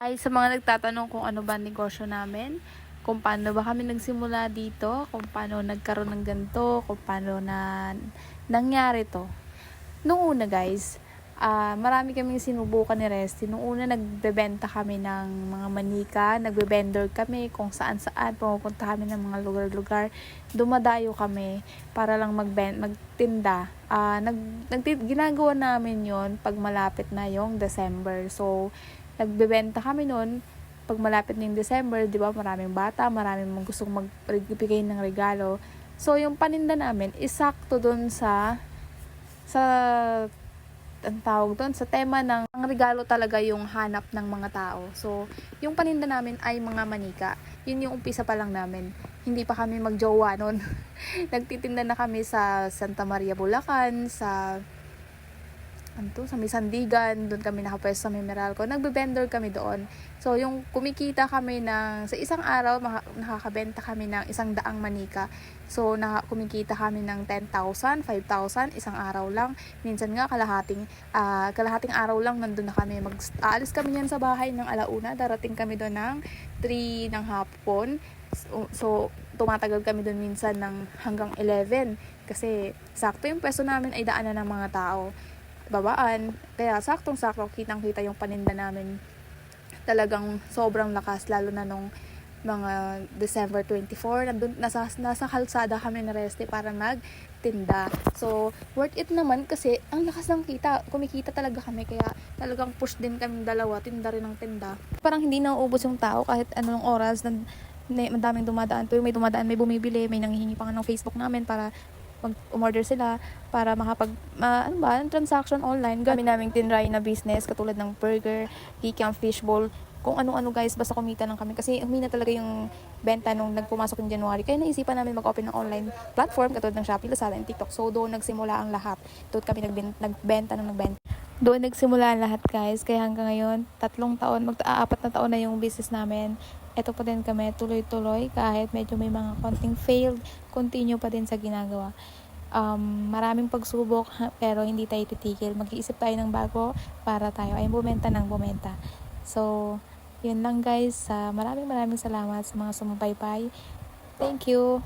Ay, sa mga nagtatanong kung ano ba negosyo namin, kung paano ba kami nagsimula dito, kung paano nagkaroon ng ganito, kung paano na nangyari to. Nung una guys, marami kaming sinubukan ni Resty. Nung una nagbebenta kami ng mga manika, nagbe-vendor kami kung saan-saan, pumupunta kami ng mga lugar-lugar. Dumadayo kami para lang magtinda. Ginagawa namin yon pag malapit na yung December. So, nagbebenta kami noon pag malapit na yung December, di ba, maraming bata, maraming gustong magbigay ng regalo. So, yung paninda namin, isakto doon sa ang tawag doon, sa tema ng ang regalo talaga yung hanap ng mga tao. So, yung paninda namin ay mga manika. Yun yung umpisa pa lang namin. Hindi pa kami magjowa noon. Nagtitinda na kami sa Santa Maria, Bulacan, sa may Sandigan, doon kami nakapwesto sa may Meralco. Nagbe-vendor kami doon. So, yung kumikita kami sa isang araw, nakakabenta kami ng 100 manika. So, kumikita kami ng 10,000, 5,000, isang araw lang. Minsan nga, kalahating araw lang, nandun na kami. Aalis kami yan sa bahay ng 1:00, darating kami doon ng 3 ng hapon. So, tumatagal kami doon minsan ng hanggang 11. Kasi, sakto yung pwesto namin ay daanan ng mga tao. Babaan. Kaya saktong-sakto kitang-kita yung paninda namin. Talagang sobrang lakas, lalo na nung mga December 24, nasa kalsada kami na Resty para magtinda. So, worth it naman kasi ang lakas ng kita. Kumikita talaga kami, kaya talagang push din kami dalawa, tinda rin ng tinda. Parang hindi nauubos yung tao kahit anong oras. Madaming dumadaan. Tuwing may dumadaan, may bumibili, may nanghihingi pa nga ng Facebook namin para umorder sila para transaction online. Kami naming tinry na business katulad ng burger, kikiam, fishbowl, kung ano-ano guys, basta kumita lang kami kasi humina talaga yung benta nung nagpumasok ng January. Kaya naisipan namin mag-open ng online platform katulad ng Shopee, Lazada, and TikTok. So doon nagsimula ang lahat. Doon kami nagbenta. Doon nagsimula ang lahat guys. Kaya hanggang ngayon, 3 taon, 4 na taon na yung business namin. Ito pa din kami, tuloy-tuloy, kahit medyo may mga konting failed, continue pa din sa ginagawa. Maraming pagsubok, pero hindi tayo titigil. Mag-iisip tayo ng bago para tayo ay bumenta ng bumenta. So, yun lang guys. Maraming salamat sa mga sumubaybay. Thank you!